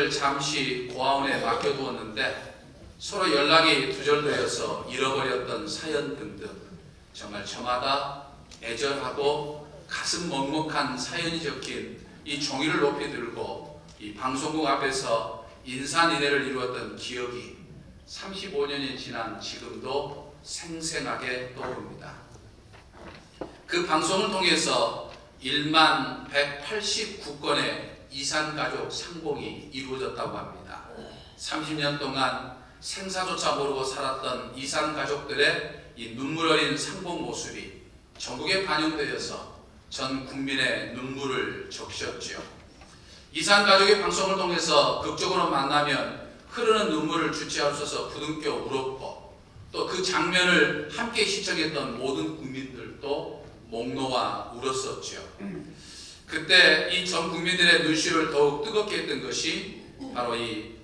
아이를 잠시 고아원에 맡겨두었는데 서로 연락이 두절되어서 잃어버렸던 사연 등등 정말 저마다 애절하고 가슴 먹먹한 사연이 적힌 이 종이를 높이 들고 이 방송국 앞에서 인사니내를 이루었던 기억이 35년이 지난 지금도 생생하게 떠오릅니다. 그 방송을 통해서 1만 189건의 이산가족 상봉이 이루어졌다고 합니다. 30년 동안 생사조차 모르고 살았던 이산가족들의 이 눈물 어린 상봉 모습이 전국에 반영되어서 전 국민의 눈물을 적셨죠. 이산가족의 방송을 통해서 극적으로 만나면 흐르는 눈물을 주체할 수 없어서 부둥켜 울었고 또 그 장면을 함께 시청했던 모든 국민들도 목 놓아 울었었죠. 그때 이 전 국민들의 눈시울을 더욱 뜨겁게 했던 것이 바로 이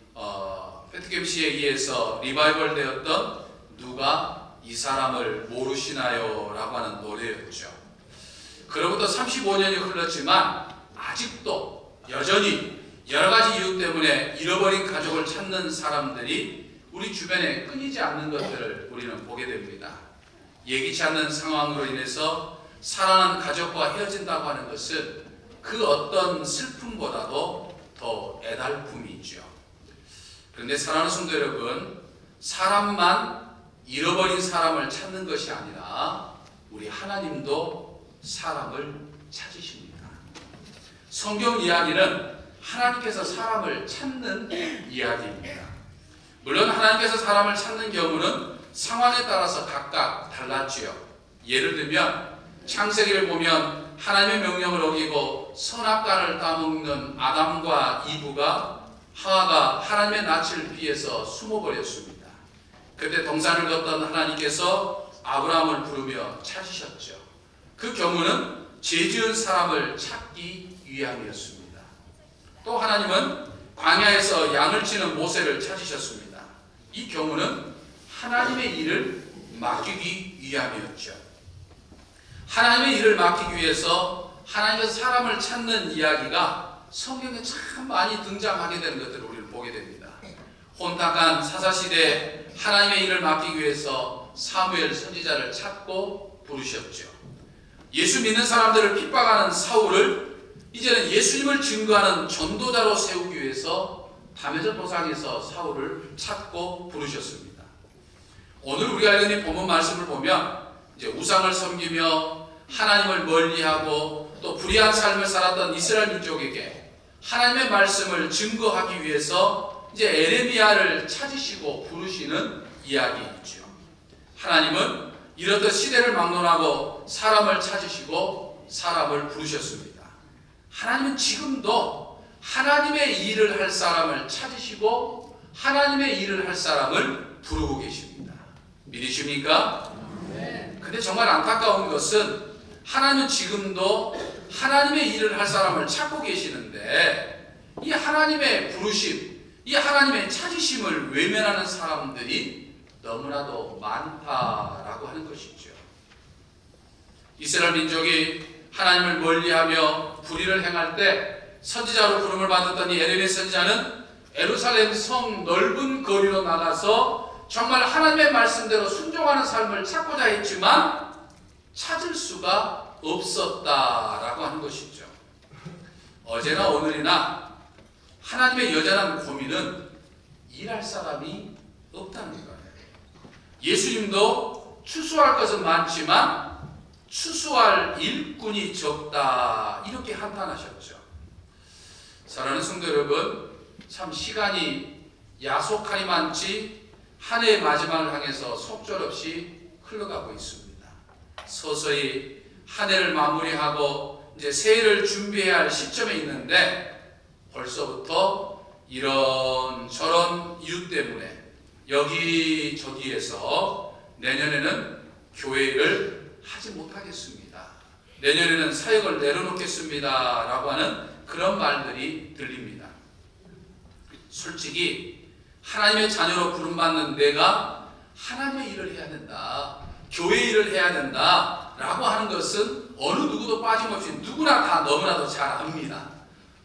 패트김 씨에 의해서 리바이벌 되었던 누가 이 사람을 모르시나요? 라고 하는 노래였죠. 그로부터 35년이 흘렀지만 아직도 여전히 여러가지 이유 때문에 잃어버린 가족을 찾는 사람들이 우리 주변에 끊이지 않는 것들을 우리는 보게 됩니다. 예기치 않는 상황으로 인해서 사랑하는 가족과 헤어진다고 하는 것은 그 어떤 슬픔보다도 더 애달픔이죠. 그런데 사랑하는 성도 여러분, 사람만 잃어버린 사람을 찾는 것이 아니라 우리 하나님도 사람을 찾으십니다. 성경 이야기는 하나님께서 사람을 찾는 이야기입니다. 물론 하나님께서 사람을 찾는 경우는 상황에 따라서 각각 달랐지요. 예를 들면 창세기를 보면 하나님의 명령을 어기고 선악과를 따먹는 아담과 이브가 하와가 하나님의 낯을 피해서 숨어버렸습니다. 그때 동산을 걷던 하나님께서 아브라함을 부르며 찾으셨죠. 그 경우는 죄 지은 사람을 찾기 위함이었습니다. 또 하나님은 광야에서 양을 치는 모세를 찾으셨습니다. 이 경우는 하나님의 일을 맡기기 위함이었죠. 하나님의 일을 맡기기 위해서 하나님께서 사람을 찾는 이야기가 성경에 참 많이 등장하게 되는 것들을 우리는 보게 됩니다. 혼탁한 사사시대에 하나님의 일을 맡기기 위해서 사무엘 선지자를 찾고 부르셨죠. 예수 믿는 사람들을 핍박하는 사울을 이제는 예수님을 증거하는 전도자로 세우기 위해서 담에서 도상에서 사울을 찾고 부르셨습니다. 오늘 우리가 읽은 이 본문 말씀을 보면 이제 우상을 섬기며 하나님을 멀리하고 또 불의한 삶을 살았던 이스라엘 민족에게 하나님의 말씀을 증거하기 위해서 이제 에레미야를 찾으시고 부르시는 이야기이죠. 하나님은 이렇듯 시대를 막론하고 사람을 찾으시고 사람을 부르셨습니다. 하나님은 지금도 하나님의 일을 할 사람을 찾으시고 하나님의 일을 할 사람을 부르고 계십니다. 믿으십니까? 근데 정말 안타까운 것은 하나님은 지금도 하나님의 일을 할 사람을 찾고 계시는데 이 하나님의 부르심, 이 하나님의 찾으심을 외면하는 사람들이 너무나도 많다라고 하는 것이죠. 이스라엘 민족이 하나님을 멀리하며 불의를 행할 때 선지자로 부름을 받았던 이 에레미야 선지자는 예루살렘 성 넓은 거리로 나가서 정말 하나님의 말씀대로 순종하는 삶을 찾고자 했지만 찾을 수가 없었다라고 하는 것이죠. 어제나 오늘이나 하나님의 여전한 고민은 일할 사람이 없다는 거예요. 예수님도 추수할 것은 많지만 추수할 일꾼이 적다 이렇게 한탄하셨죠. 사랑하는 성도 여러분, 참 시간이 야속하니만치 한 해의 마지막을 향해서 속절없이 흘러가고 있습니다. 서서히 한 해를 마무리하고 이제 새해를 준비해야 할 시점에 있는데 벌써부터 이런저런 이유 때문에 여기저기에서 내년에는 교회를 하지 못하겠습니다. 내년에는 사역을 내려놓겠습니다. 라고 하는 그런 말들이 들립니다. 솔직히 하나님의 자녀로 부름받는 내가 하나님의 일을 해야 된다. 교회 일을 해야 된다. 라고 하는 것은 어느 누구도 빠짐없이 누구나 다 너무나도 잘 압니다.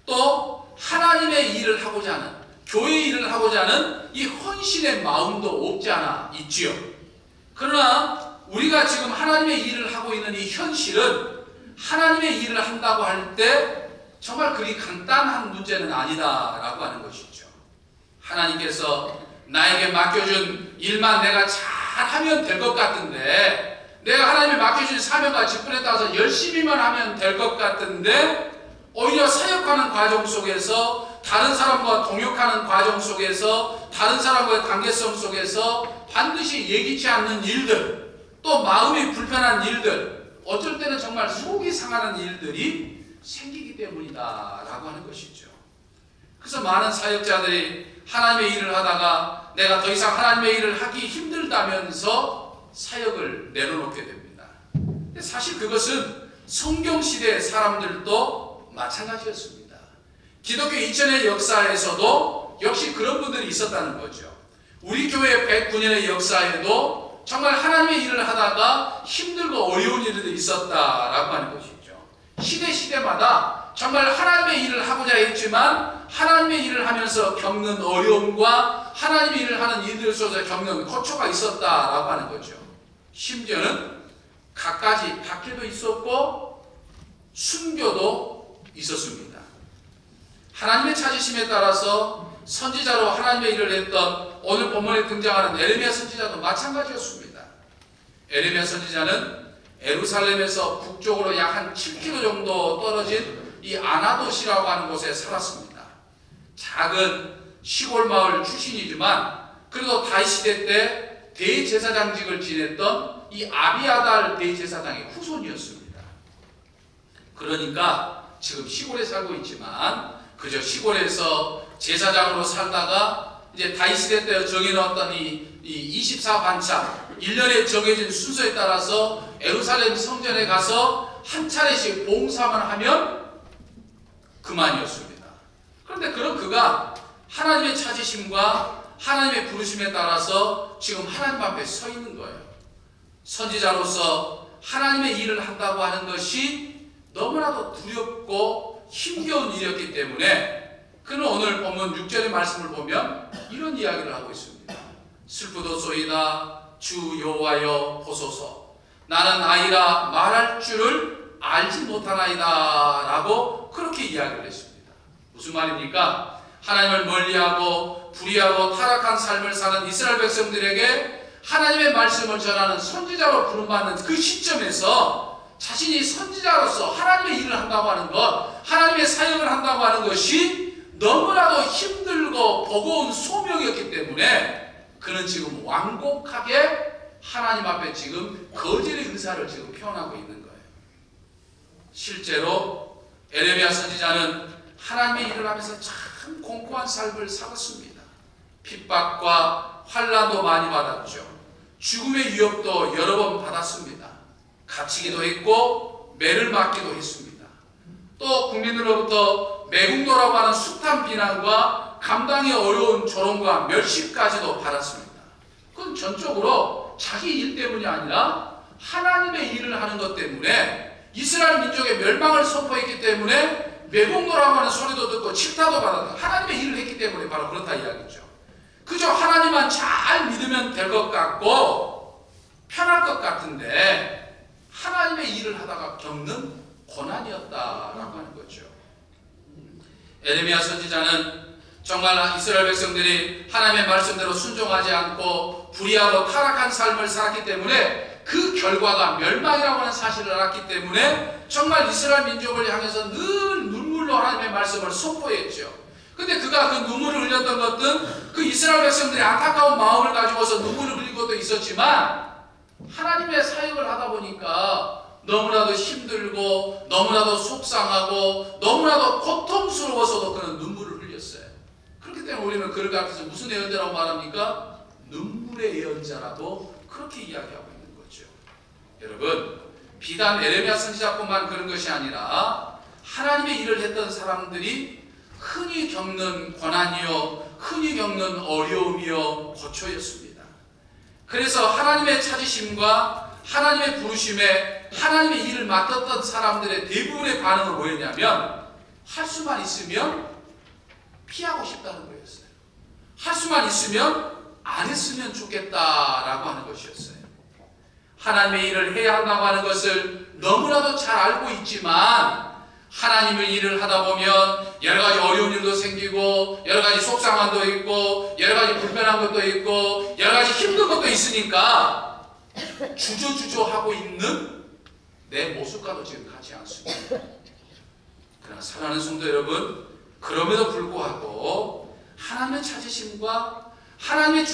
또 하나님의 일을 하고자 하는 교회 일을 하고자 하는 이 헌신의 마음도 없지 않아 있지요. 그러나 우리가 지금 하나님의 일을 하고 있는 이 현실은 하나님의 일을 한다고 할 때 정말 그리 간단한 문제는 아니다라고 하는 것이죠. 하나님께서 나에게 맡겨준 일만 내가 잘하면 될 것 같은데, 내가 하나님이 맡겨준 사명과 직분에 따라서 열심히만 하면 될 것 같은데, 오히려 사역하는 과정 속에서, 다른 사람과 동역하는 과정 속에서, 다른 사람과의 관계성 속에서 반드시 예기치 않는 일들, 또 마음이 불편한 일들, 어쩔 때는 정말 속이 상하는 일들이 생기기 때문이다 라고 하는 것이죠. 그래서 많은 사역자들이 하나님의 일을 하다가 내가 더 이상 하나님의 일을 하기 힘들다면서 사역을 내려놓게 됩니다. 사실 그것은 성경시대의 사람들도 마찬가지였습니다. 기독교 2000의 역사에서도 역시 그런 분들이 있었다는 거죠. 우리 교회 109년의 역사에도 정말 하나님의 일을 하다가 힘들고 어려운 일들이 있었다라고 하는 것이죠. 시대마다 정말 하나님의 일을 하고자 했지만 하나님의 일을 하면서 겪는 어려움과 하나님의 일을 하는 이들 속에서 겪는 고초가 있었다라고 하는 거죠. 심지어는 갖가지 박해도 있었고 순교도 있었습니다. 하나님의 찾으심에 따라서 선지자로 하나님의 일을 했던 오늘 본문에 등장하는 에레미야 선지자도 마찬가지였습니다. 에레미야 선지자는 예루살렘에서 북쪽으로 약 한 7km 정도 떨어진 이 아나도시라고 하는 곳에 살았습니다. 작은 시골 마을 출신이지만 그래도 다윗 시대 때 대제사장직을 지냈던 이 아비아달 대제사장의 후손이었습니다. 그러니까 지금 시골에 살고 있지만 그저 시골에서 제사장으로 살다가 이제 다윗 시대 때 정해놓았던 이 24반차 1년에 정해진 순서에 따라서 예루살렘 성전에 가서 한 차례씩 봉사만 하면 그만이었습니다. 그런데 그런 그가 하나님의 찾으심과 하나님의 부르심에 따라서 지금 하나님 앞에 서 있는 거예요. 선지자로서 하나님의 일을 한다고 하는 것이 너무나도 두렵고 힘겨운 일이었기 때문에 그는 오늘 본문 6절의 말씀을 보면 이런 이야기를 하고 있습니다. 슬프도소이다 주 여호와여 보소서 나는 아이라 말할 줄을 알지 못하나이다 라고 그렇게 이야기를 했습니다. 무슨 말입니까? 하나님을 멀리하고 불의하고 타락한 삶을 사는 이스라엘 백성들에게 하나님의 말씀을 전하는 선지자로 부름받는 그 시점에서 자신이 선지자로서 하나님의 일을 한다고 하는 것, 하나님의 사역을 한다고 하는 것이 너무나도 힘들고 버거운 소명이었기 때문에 그는 지금 완곡하게 하나님 앞에 지금 거절의 의사를 지금 표현하고 있는 거예요. 실제로 에레미야 선지자는 하나님의 일을 하면서 참 공고한 삶을 살았습니다. 핍박과 환난도 많이 받았죠. 죽음의 위협도 여러 번 받았습니다. 갇히기도 했고 매를 맞기도 했습니다. 또 국민들로부터 매국노라고 하는 숱한 비난과 감당이 어려운 조롱과 멸시까지도 받았습니다. 그건 전적으로 자기 일 때문이 아니라 하나님의 일을 하는 것 때문에 이스라엘 민족의 멸망을 선포했기 때문에 매국노라고 하는 소리도 듣고 질타도 받았다. 하나님의 일을 했기 때문에 바로 그렇다 이야기죠. 그저 하나님만 잘 믿으면 될 것 같고 편할 것 같은데 하나님의 일을 하다가 겪는 고난이었다라고 하는 거죠. 에레미야 선지자는 정말 이스라엘 백성들이 하나님의 말씀대로 순종하지 않고 불의하고 타락한 삶을 살았기 때문에 그 결과가 멸망이라고 하는 사실을 알았기 때문에 정말 이스라엘 민족을 향해서 늘 눈물로 하나님의 말씀을 선포했죠. 근데 그가 그 눈물을 흘렸던 것은 그 이스라엘 백성들이 안타까운 마음을 가지고서 눈물을 흘린 것도 있었지만 하나님의 사역을 하다 보니까 너무나도 힘들고 너무나도 속상하고 너무나도 고통스러워서도 그는 눈물을 흘렸어요. 그렇기 때문에 우리는 그를 가르쳐서 무슨 예언자라고 말합니까? 눈물의 예언자라고 그렇게 이야기하고 있는 거죠. 여러분, 비단 에레미야 선지자뿐만 그런 것이 아니라 하나님의 일을 했던 사람들이 흔히 겪는 고난이요, 흔히 겪는 어려움이요, 고초였습니다. 그래서 하나님의 찾으심과 하나님의 부르심에 하나님의 일을 맡았던 사람들의 대부분의 반응은 뭐였냐면 할 수만 있으면 피하고 싶다는 거였어요. 수만 있으면 안 했으면 좋겠다라고 하는 것이었어요. 하나님의 일을 해야 한다고 하는 것을 너무나도 잘 알고 있지만 하나님의 일을 하다 보면 여러 가지 어려운 일도 생기고 여러 가지 속상한 것도 있고 여러 가지 불편한 것도 있고 여러 가지 힘든 것도 있으니까 주저주저하고 있는 내 모습과도 지금 같지 않습니다. 그러나 사랑하는 성도 여러분, 그럼에도 불구하고 하나님의 찾으심과 하나님의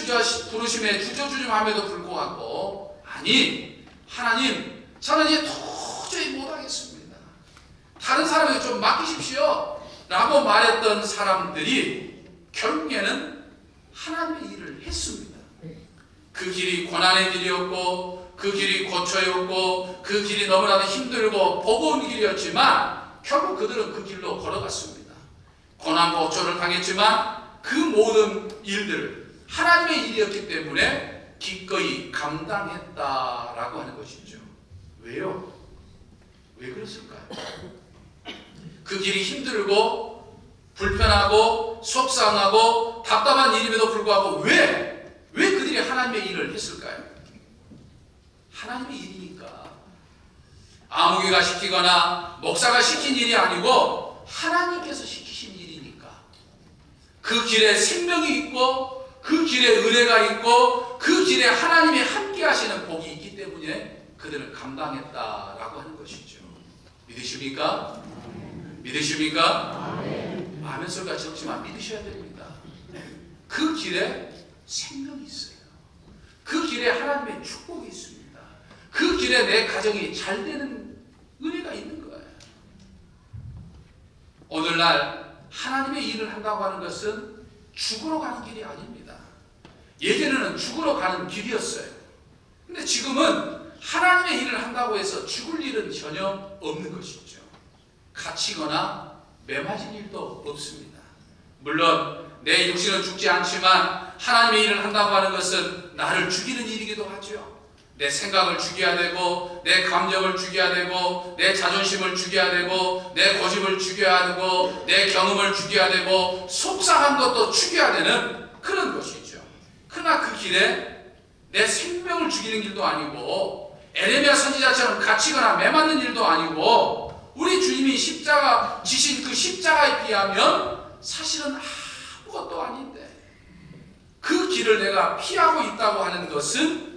부르심에 주저주저함에도 불구하고 아니 하나님 저는 이제 도저히 못하겠습니다. 다른 사람에게 좀 맡기십시오 라고 말했던 사람들이 결국에는 하나님의 일을 했습니다. 그 길이 고난의 길이었고 그 길이 고초였고 그 길이 너무나도 힘들고 버거운 길이었지만 결국 그들은 그 길로 걸어갔습니다. 고난 고초를 당했지만 그 모든 일들을 하나님의 일이었기 때문에 기꺼이 감당했다라고 하는 것이죠. 왜요? 왜 그랬을까요? 그 길이 힘들고 불편하고 속상하고 답답한 일임에도 불구하고 왜 그들이 하나님의 일을 했을까요? 하나님의 일이니까. 아무개가 시키거나 목사가 시킨 일이 아니고 하나님께서 시키신 일이니까. 그 길에 생명이 있고 그 길에 은혜가 있고 그 길에 하나님이 함께 하시는 복이 있기 때문에 그들은 감당했다라고 하는 것이죠. 믿으십니까? 믿으십니까? 아멘 소리가 적지만 믿으셔야 됩니다. 그 길에 생명이 있어요. 그 길에 하나님의 축복이 있습니다. 그 길에 내 가정이 잘 되는 은혜가 있는 거예요. 오늘날 하나님의 일을 한다고 하는 것은 죽으러 가는 길이 아닙니다. 예전에는 죽으러 가는 길이었어요. 근데 지금은 하나님의 일을 한다고 해서 죽을 일은 전혀 없는 것이죠. 갇히거나 매맞을 일도 없습니다. 물론 내 육신은 죽지 않지만 하나님의 일을 한다고 하는 것은 나를 죽이는 일이기도 하죠. 내 생각을 죽여야 되고 내 감정을 죽여야 되고 내 자존심을 죽여야 되고 내 고집을 죽여야 되고 내 경험을 죽여야 되고 속상한 것도 죽여야 되는 그런 것이죠. 그러나 그 길에 내 생명을 죽이는 길도 아니고 에레미야 선지자처럼 갇히거나 매맞는 일도 아니고 우리 주님이 십자가 지신 그 십자가에 비하면 사실은 아무것도 아닌데 그 길을 내가 피하고 있다고 하는 것은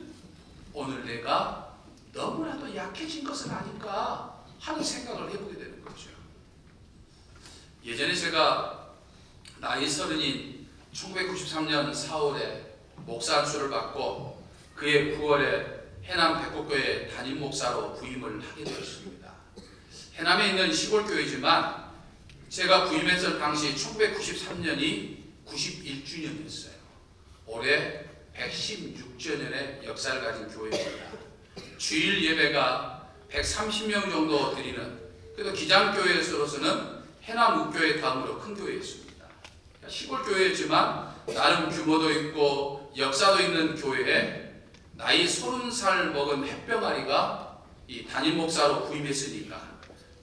오늘 내가 너무나도 약해진 것은 아닐까 하는 생각을 해보게 되는 거죠. 예전에 제가 나이 30인 1993년 4월에 목사 안수를 받고 그해 9월에 해남 백곡교회 담임 목사로 부임을 하게 되었습니다. 해남에 있는 시골교회지만 제가 부임했을 당시 1993년이 91주년이었어요. 올해 116주년의 역사를 가진 교회입니다. 주일 예배가 130명 정도 드리는, 그래도 기장교회에서로서는 해남읍교회 다음으로 큰 교회였습니다. 시골교회였지만 나름 규모도 있고 역사도 있는 교회에 나이 30살 먹은 햇병아리가 이 담임 목사로 부임했으니까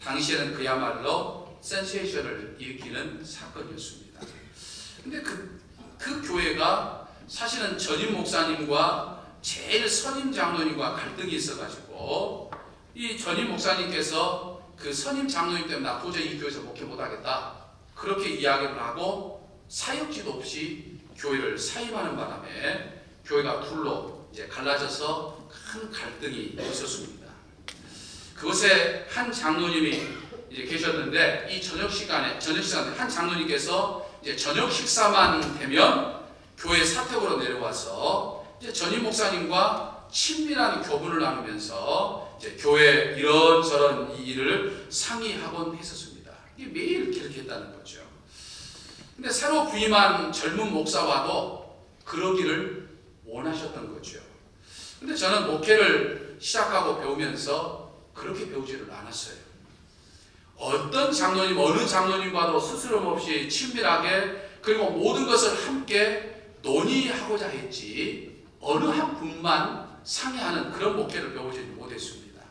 당시에는 그야말로 센세이션을 일으키는 사건이었습니다. 근데 그 교회가 사실은 전임 목사님과 제일 선임 장로님과 갈등이 있어가지고 이 전임 목사님께서 그 선임 장로님 때문에 나 도저히 이 교회에서 목회 못하겠다 그렇게 이야기를 하고 사역지도 없이 교회를 사임하는 바람에 교회가 둘로 이제 갈라져서 큰 갈등이 있었습니다. 그곳에 한 장로님이 이제 계셨는데 이 저녁 시간에 한 장로님께서 이제 저녁 식사만 되면 교회 사택으로 내려와서 이제 전임 목사님과 친밀한 교분을 나누면서 이제 교회 이런저런 일을 상의하곤 했었습니다. 이게 매일 그렇게 했다는 거죠. 근데 새로 부임한 젊은 목사와도 그러기를 원하셨던 거죠. 근데 저는 목회를 시작하고 배우면서 그렇게 배우지를 않았어요. 어떤 장로님, 어느 장로님과도 스스럼 없이 친밀하게 그리고 모든 것을 함께 논의하고자 했지 어느 한 분만 상의하는 그런 목회를 배우지 못했습니다.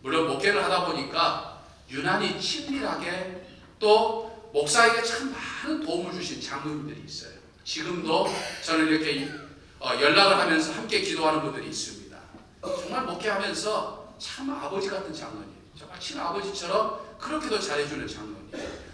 물론 목회를 하다 보니까 유난히 친밀하게 또 목사에게 참 많은 도움을 주신 장로님들이 있어요. 지금도 저는 이렇게 연락을 하면서 함께 기도하는 분들이 있습니다. 정말 목회하면서 참 아버지 같은 장로님, 정말 친아버지처럼 그렇게도 잘해주는 장로님,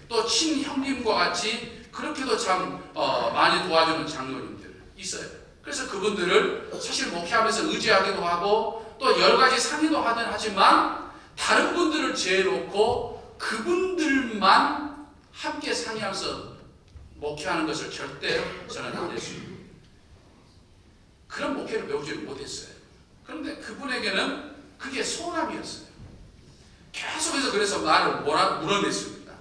또 친형님과 같이 그렇게도 참 많이 도와주는 장로님들 있어요. 그래서 그분들을 사실 목회하면서 의지하기도 하고 또 여러 가지 상의도 하지만 다른 분들을 제해놓고 그분들만 함께 상의하면서 목회하는 것을 절대 저는 안 했습니다. 그런 목회를 배우지 못했어요. 그런데 그분에게는 그게 소원함이었어요. 계속해서 그래서 말을 물어냈습니다.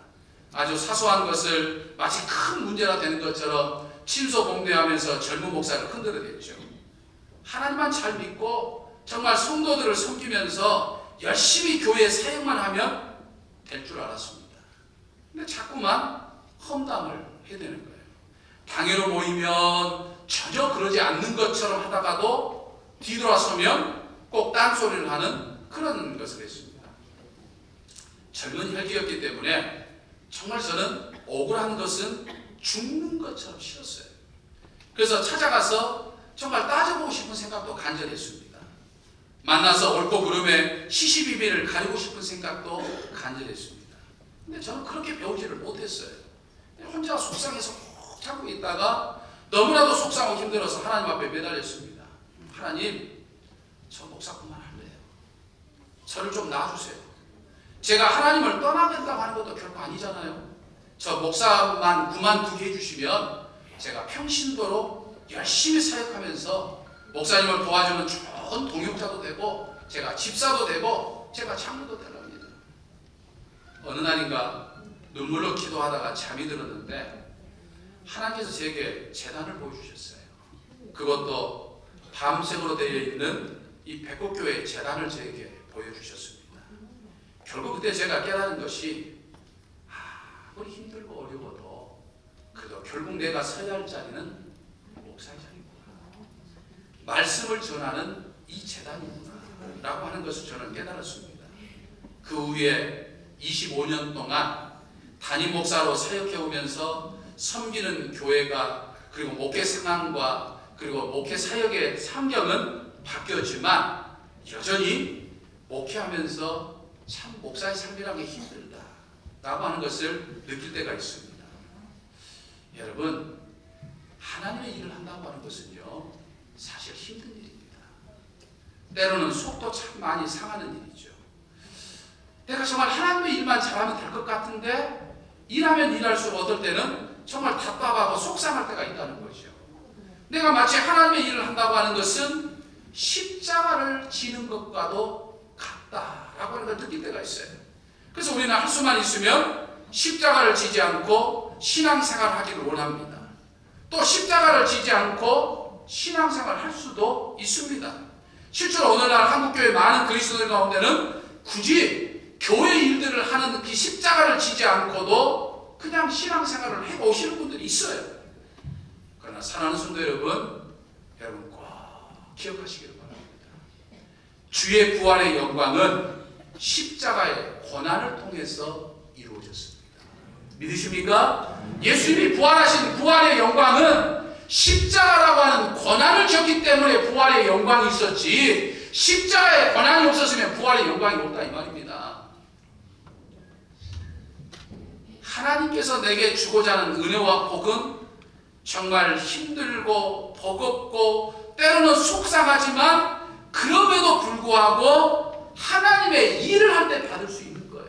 아주 사소한 것을 마치 큰 문제가 되는 것처럼 침소봉대하면서 젊은 목사를 흔들어댔죠. 하나님만 잘 믿고 정말 성도들을 섬기면서 열심히 교회 사역만 하면 될 줄 알았습니다. 근데 자꾸만 험담을 해대는 거예요. 당회로 모이면 전혀 그러지 않는 것처럼 하다가도 뒤돌아서면 꼭 딴소리를 하는 그런 것을 했습니다. 젊은 혈기였기 때문에 정말 저는 억울한 것은 죽는 것처럼 싫었어요. 그래서 찾아가서 정말 따져보고 싶은 생각도 간절했습니다. 만나서 옳고 그름의 시시비비를 가리고 싶은 생각도 간절했습니다. 근데 저는 그렇게 배우지를 못했어요. 혼자 속상해서 꼭 참고 있다가 너무나도 속상하고 힘들어서 하나님 앞에 매달렸습니다. 하나님, 저 목사 그만할래요. 저를 좀 놔주세요. 제가 하나님을 떠나겠다고 하는 것도 결코 아니잖아요. 저 목사만 그만두게 해주시면 제가 평신도로 열심히 사역하면서 목사님을 도와주는 좋은 동역자도 되고 제가 집사도 되고 제가 장로도 되랍니다. 어느 날인가 눈물로 기도하다가 잠이 들었는데 하나님께서 제게 제단을 보여주셨어요. 그것도 밤색으로 되어 있는 이 백곡교회 제단을 제게 보여주셨습니다. 결국 그때 제가 깨달은 것이 아무리 힘들고 어려워도 그래도 결국 내가 서야 할 자리는 목사의 자리구나. 말씀을 전하는 이 제단이구나 라고 하는 것을 저는 깨달았습니다. 그 후에 25년 동안 담임 목사로 사역해오면서 섬기는 교회가 그리고 목회 상황과 그리고 목회 사역의 환경은 바뀌었지만 여전히 목회하면서 참 목사의 삶이라는 게 힘들다 라고 하는 것을 느낄 때가 있습니다. 여러분, 하나님의 일을 한다고 하는 것은요 사실 힘든 일입니다. 때로는 속도 참 많이 상하는 일이죠. 내가 정말 하나님의 일만 잘하면 될 것 같은데 일하면 일할수록 어떨 때는 정말 답답하고 속상할 때가 있다는 거죠. 내가 마치 하나님의 일을 한다고 하는 것은 십자가를 지는 것과도 같다라고 하는 걸 느낄 때가 있어요. 그래서 우리는 할 수만 있으면 십자가를 지지 않고 신앙생활을 하기를 원합니다. 또 십자가를 지지 않고 신앙생활을 할 수도 있습니다. 실제로 오늘날 한국교회 많은 그리스도인들 가운데는 굳이 교회 일들을 하는 그 십자가를 지지 않고도 그냥 신앙생활을 해오시는 분들이 있어요. 그러나 사랑하는 성도 여러분 꼭 기억하시기를 바랍니다. 주의 부활의 영광은 십자가의 고난을 통해서 이루어졌습니다. 믿으십니까? 예수님이 부활하신 부활의 영광은 십자가라고 하는 고난을 졌기 때문에 부활의 영광이 있었지 십자가의 고난이 없었으면 부활의 영광이 없다 이 말입니다. 하나님께서 내게 주고자 하는 은혜와 복은 정말 힘들고 버겁고 때로는 속상하지만 그럼에도 불구하고 하나님의 일을 할 때 받을 수 있는 거예요.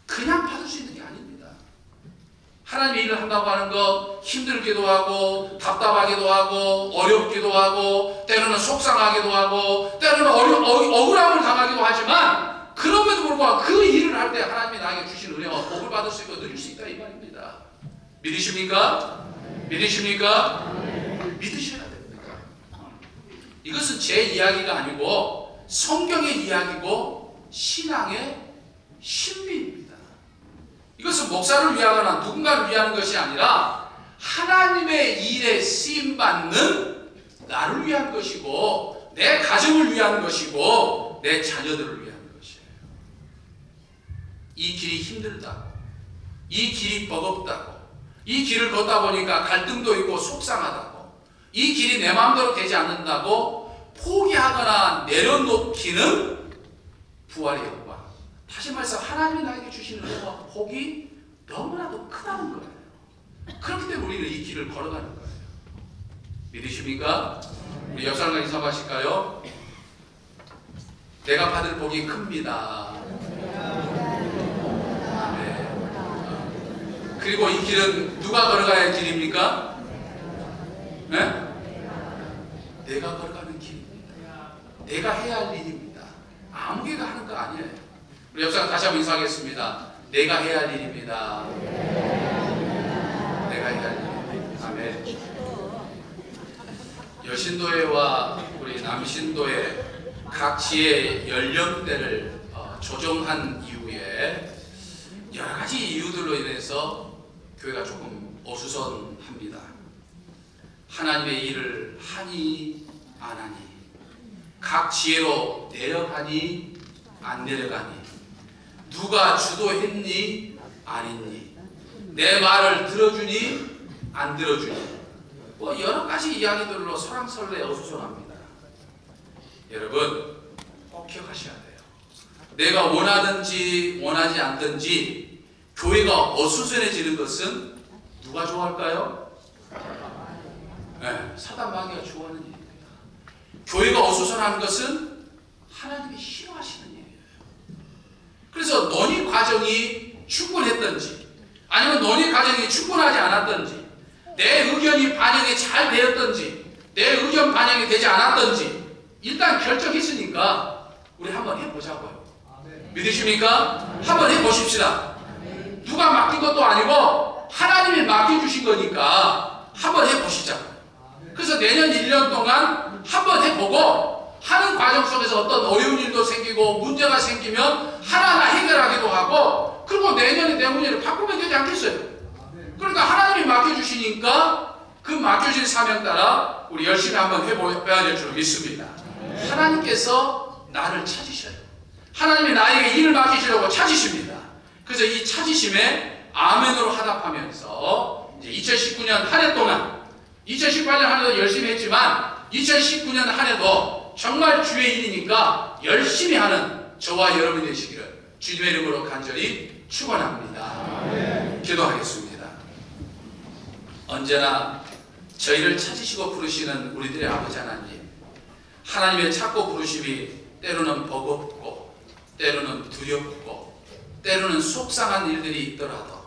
그냥 받을 수 있는 게 아닙니다. 하나님의 일을 한다고 하는 것 힘들기도 하고 답답하기도 하고 어렵기도 하고 때로는 속상하기도 하고 때로는 억울함을 당하기도 하지만 그럼에도 불구하고 그 일을 할 때 하나님이 나에게 주신 은혜와 복을 받을 수 있고 누릴 수 있다 이 말입니다. 믿으십니까? 믿으십니까? 믿으셔야 됩니다. 이것은 제 이야기가 아니고 성경의 이야기고 신앙의 신비입니다. 이것은 목사를 위하거나 누군가를 위한 것이 아니라 하나님의 일에 쓰임받는 나를 위한 것이고 내 가정을 위한 것이고 내 자녀들을 위한 것이에요. 이 길이 힘들다고 이 길이 버겁다고 이 길을 걷다 보니까 갈등도 있고 속상하다고, 이 길이 내 마음대로 되지 않는다고 포기하거나 내려놓기는 부활의 영광. 다시 말해서 하나님이 나에게 주시는 은혜와 복이 너무나도 크다는 거예요. 그렇기 때문에 우리는 이 길을 걸어가는 거예요. 믿으십니까? 우리 옆 사람과 인사하실까요? 내가 받을 복이 큽니다. 네. 그리고 이 길은 누가 걸어가야 할 길입니까? 네? 내가 걸어가는 길입니다. 내가 해야 할 일입니다. 아무개가 하는 거 아니에요. 우리 옆 사람 다시 한번 인사하겠습니다. 내가 해야 할 일입니다. 내가 해야 할 일입니다. 아멘. 여신도회와 우리 남신도회 각 지의 연령대를 조정한 이후에 여러 가지 이유들로 인해서 교회가 조금 어수선합니다. 하나님의 일을 하니 안 하니, 각 지혜로 내려가니 안 내려가니, 누가 주도했니 안 했니, 내 말을 들어주니 안 들어주니, 뭐 여러 가지 이야기들로 설왕설래 어수선합니다. 여러분 꼭 기억하셔야 돼요. 내가 원하든지 원하지 않든지 교회가 어수선해지는 것은 누가 좋아할까요? 네, 사단 마귀가 좋아하는 일입니다. 교회가 어수선한 것은 하나님이 싫어하시는 일이에요. 그래서 논의 과정이 충분했든지 아니면 논의 과정이 충분하지 않았든지, 내 의견이 반영이 잘 되었든지 내 의견 반영이 되지 않았든지 일단 결정했으니까 우리 한번 해보자고요. 믿으십니까? 한번 해보십시다. 누가 맡긴 것도 아니고 하나님이 맡겨주신 거니까 한번 해보시자고요. 그래서 내년 1년 동안 한번 해보고 하는 과정 속에서 어떤 어려운 일도 생기고 문제가 생기면 하나하나 해결하기도 하고, 그리고 내년에 내 문제를 바꾸면 되지 않겠어요? 그러니까 하나님이 맡겨주시니까 그 맡겨진 사명 따라 우리 열심히 한번 해봐야 될 줄 믿습니다. 하나님께서 나를 찾으셔요. 하나님이 나에게 일을 맡기시려고 찾으십니다. 그래서 이 찾으심에 아멘으로 화답하면서 이제 2019년 한 해 동안, 2018년 한 해도 열심히 했지만 2019년 한 해도 정말 주의 일이니까 열심히 하는 저와 여러분이 되시기를 주님의 이름으로 간절히 축원합니다. 기도하겠습니다. 언제나 저희를 찾으시고 부르시는 우리들의 아버지 하나님, 하나님의 찾고 부르심이 때로는 버겁고 때로는 두렵고 때로는 속상한 일들이 있더라도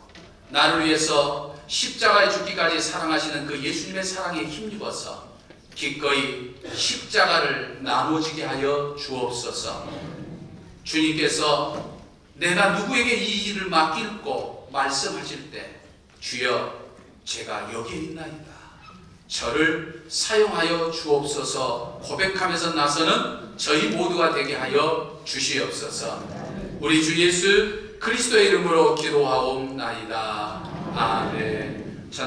나를 위해서 십자가에 죽기까지 사랑하시는 그 예수님의 사랑에 힘입어서 기꺼이 십자가를 나눠지게 하여 주옵소서. 주님께서 내가 누구에게 이 일을 맡길고 말씀하실 때 주여 제가 여기에 있나이다, 저를 사용하여 주옵소서 고백하면서 나서는 저희 모두가 되게 하여 주시옵소서. 우리 주 예수 그리스도의 이름으로 기도하옵나이다. 아멘.